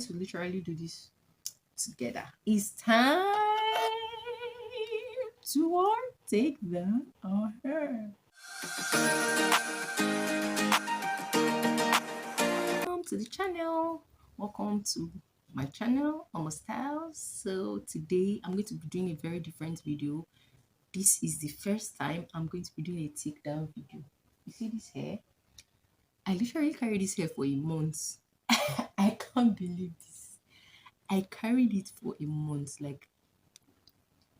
To literally do this together. It's time to take down our hair. Welcome to the channel. Welcome to my channel, Almost Styles. So today I'm going to be doing a very different video. This is the first time I'm going to be doing a takedown video. You see this hair? I literally carried this hair for a month. I can't believe this. I carried it for a month. Like,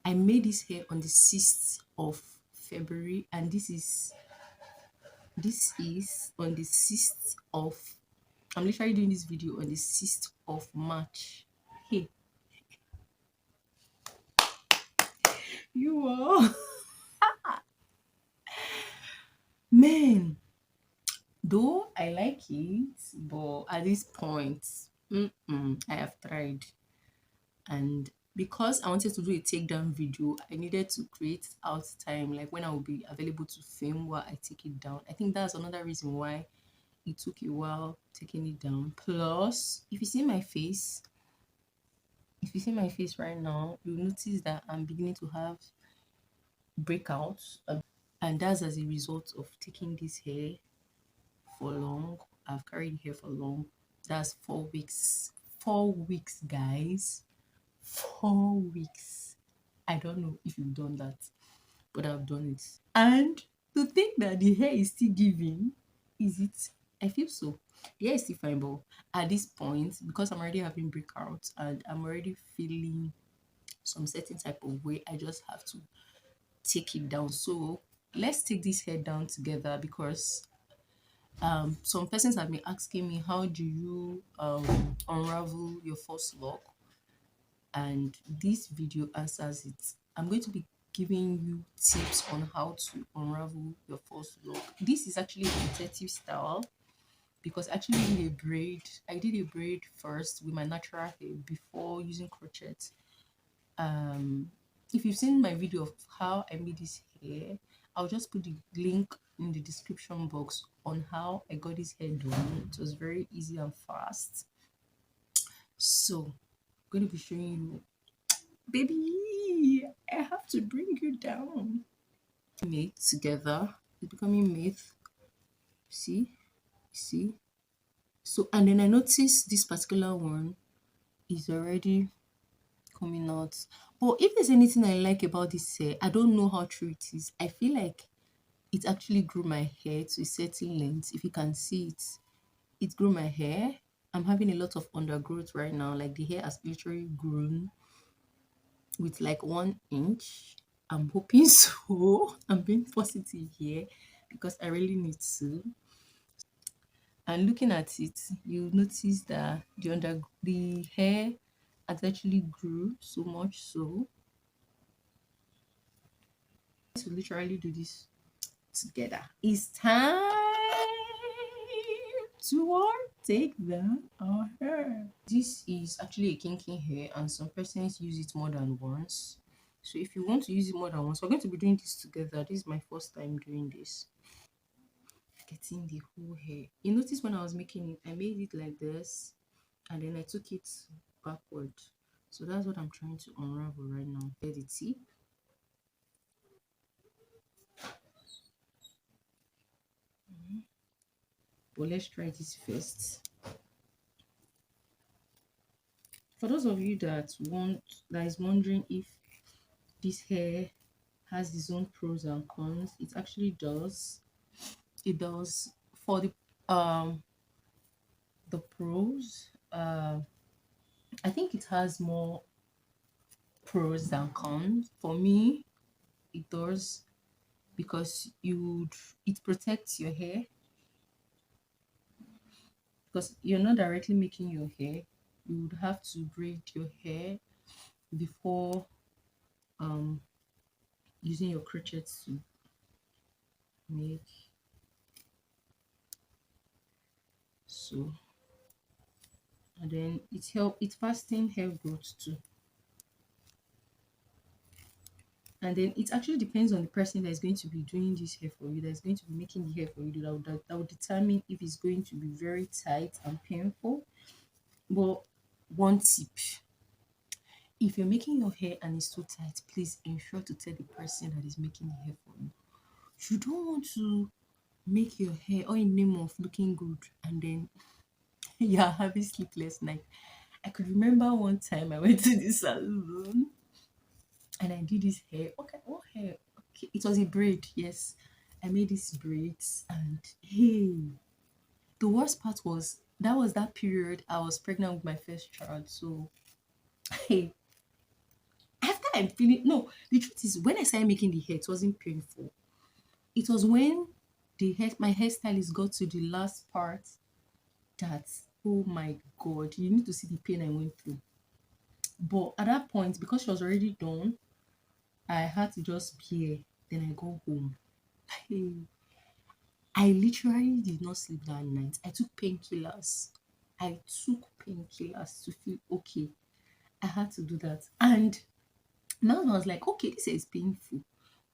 I made this hair on the 6th of February, and this is on the 6th of, I'm literally doing this video on the 6th of March. Hey, you are man. Though I like it, but at this point, I have tried. And because I wanted to do a takedown video, I needed to create out time, like when I will be available to film while I take it down. I think that's another reason why it took a while taking it down. Plus, if you see my face right now, you'll notice that I'm beginning to have breakouts, and that's as a result of taking this hair for long. I've carried hair for long. That's 4 weeks. 4 weeks, guys. 4 weeks. I don't know if you've done that, but I've done it. And to think that the hair is still giving, is it? I feel so. The hair is still fine, but at this point, because I'm already having breakouts and I'm already feeling some certain type of way, I just have to take it down. So let's take this hair down together, because some persons have been asking me, how do you unravel your false lock? And this video answers it. I'm going to be giving you tips on how to unravel your false lock. This is actually a protective style, because actually I did a braid first with my natural hair before using crochet. If you've seen my video of how I made this hair, I'll just put the link in the description box on how I got this hair done. It was very easy and fast. So I'm going to be showing you, baby, I have to bring you down. Made together, it's becoming myth. See. So, and then I noticed this particular one is already coming out. But if there's anything I like about this hair, I don't know how true it is. I feel like it actually grew my hair to a certain length. If you can see it, it grew my hair. I'm having a lot of undergrowth right now. Like, the hair has literally grown with like 1 inch. I'm hoping so. I'm being positive here because I really need to. And looking at it, you notice that the hair has actually grew so much so to literally do this together. It's time to take down our hair. This is actually a kinky hair, and some persons use it more than once. So if you want to use it more than once, we're going to be doing this together. This is my first time doing this. Getting the whole hair. You notice when I was making it, I made it like this, and then I took it backward. So that's what I'm trying to unravel right now. Get the tip. But let's try this first. For those of you that is wondering if this hair has its own pros and cons, it actually does. It does. For the pros, I think it has more pros than cons. For me, it does, because it protects your hair, because you're not directly making your hair. You would have to braid your hair before using your crochet to make. So, and then it fasting hair growth too. And then it actually depends on the person that is going to be doing this hair for you, that is going to be making the hair for you, that will determine if it's going to be very tight and painful. But one tip: if you're making your hair and it's too tight, please ensure to tell the person that is making the hair for you. You don't want to make your hair all in name of looking good and then you're having sleepless night. I could remember one time I went to the salon and I did this hair. Okay, what hair? Okay, it was a braid. Yes, I made these braids, and hey, the worst part was that was that period I was pregnant with my first child. So hey, after I finished, no, the truth is when I started making the hair, it wasn't painful. It was when the hair, my hairstylist got to the last part that, oh my god, you need to see the pain I went through. But at that point, because she was already done, I had to just bear. Then I go home. Hey, I literally did not sleep that night. I took painkillers. I took painkillers to feel okay. I had to do that. And my husband was like, okay, this is painful.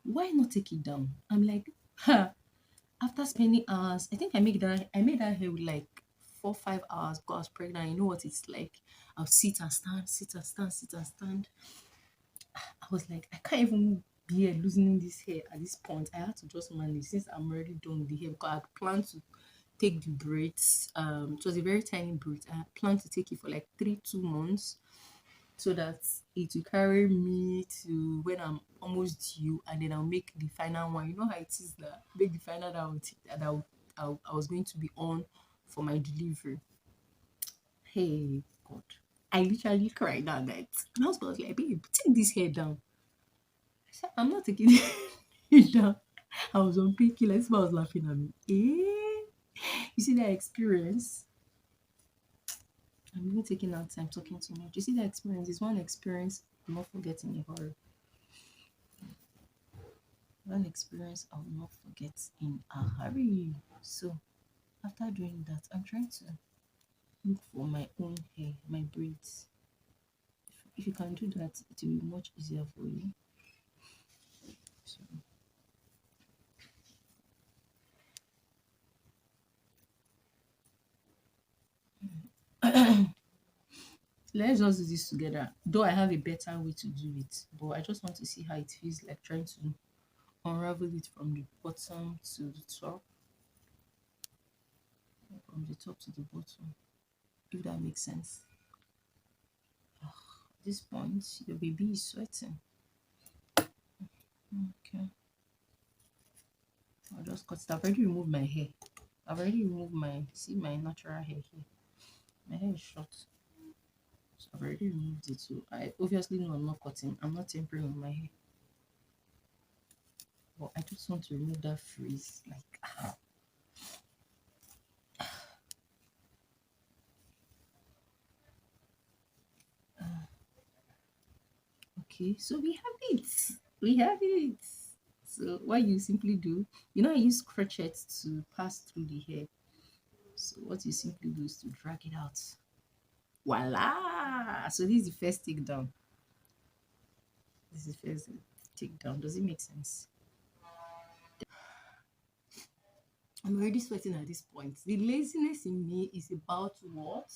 Why not take it down? I'm like, huh. After spending hours, I think I made that hair with like 4 5 hours because I was pregnant. You know what it's like. I'll sit and stand, sit and stand, sit and stand. I was like, I can't even bear losing this hair at this point. I had to just manage since I'm already done with the hair because I had planned to take the braids. It was a very tiny braid. I had planned to take it for like 2 months so that it will carry me to when I'm almost due, and then I'll make the final one. You know how it is that make the final that I would take, I was going to be on for my delivery. Hey God, I literally cried that night. My husband was like, "Babe, take this hair down." I said, "I'm not taking it down." I was on painkiller. This man was laughing at me. You see that experience? I'm even taking out time talking too much. You see that experience? It's one experience I'll not forget in a hurry. One experience I will not forget in a hurry. So after doing that, I'm trying to look for my own hair, my braids. If you can do that, it will be much easier for you. So let's just do this together. Though I have a better way to do it, but I just want to see how it feels like trying to unravel it from the bottom to the top, from the top to the bottom, if that makes sense. At this point, your baby is sweating. Okay, I'll just cut it. I've already removed my hair. I've already removed my, see my natural hair here. My hair is short. So I've already removed it. So I obviously know I'm not cutting. I'm not tempering with my hair. But I just want to remove that frizz. Like, okay, so we have it. We have it. So what you simply do, I use crochets to pass through the hair. So what you simply do is to drag it out. Voila! So this is the first takedown. This is the first takedown. Does it make sense? I'm already sweating at this point. The laziness in me is about what?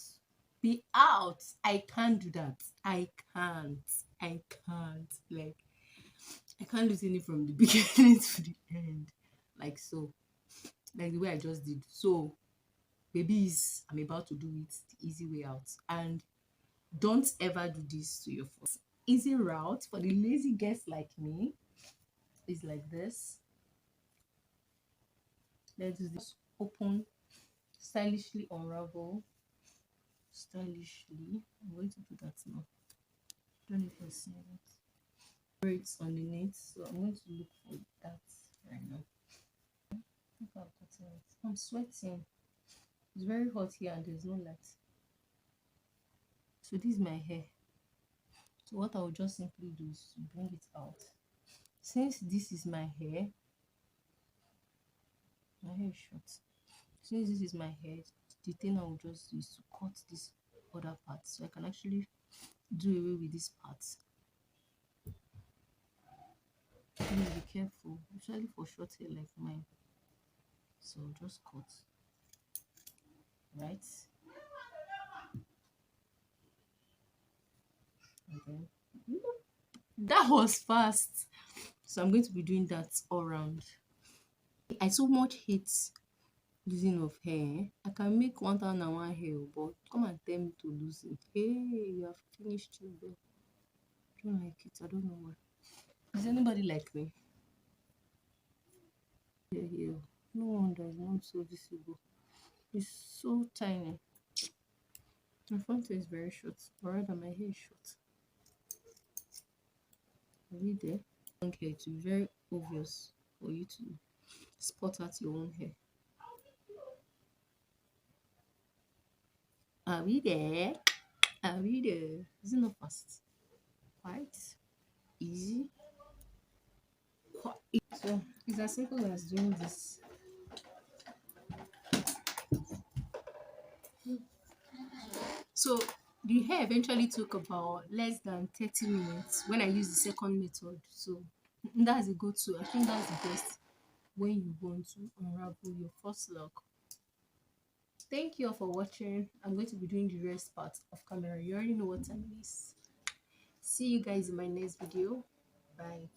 Be out. I can't do that. I can't. I can't. Like, I can't listen it from the beginning to the end. Like so. Like the way I just did. So, babies, I'm about to do it the easy way out. And don't ever do this to your first. Easy route for the lazy guests like me is like this. Let's do this. Open, stylishly unravel, stylishly. I'm going to do that now. Don't know if you're seeing it. Braids underneath, so I'm going to look for that right now. I think I've gotten it. I'm sweating. It's very hot here and there's no light. So this is my hair. So what I will just simply do is to bring it out. Since this is my hair is short. Since this is my hair, the thing I will just do is to cut this other part so I can actually do away with this part. Please be careful, especially for short hair like mine. So just cut, right? And then that was fast. So I'm going to be doing that all round. I so much hate losing of hair. I can make 1001 hair, but come and tell me to lose it. Hey, you have finished too well. I don't like it. I don't know why. Is anybody like me? Yeah, yeah. No wonder it's not so visible. It's so tiny. My front hair is very short, or rather, my hair is short. Are we there? Okay, it's very obvious for you to spot out your own hair. Are we there? Are we there? Is it not fast? Quite easy. So it's as simple as doing this. So the hair eventually took about less than 30 minutes when I used the second method. So that's a go-to. I think that's the best when you want to unravel your first lock. Thank you all for watching. I'm going to be doing the rest part of camera. You already know what time it is. See you guys in my next video. Bye.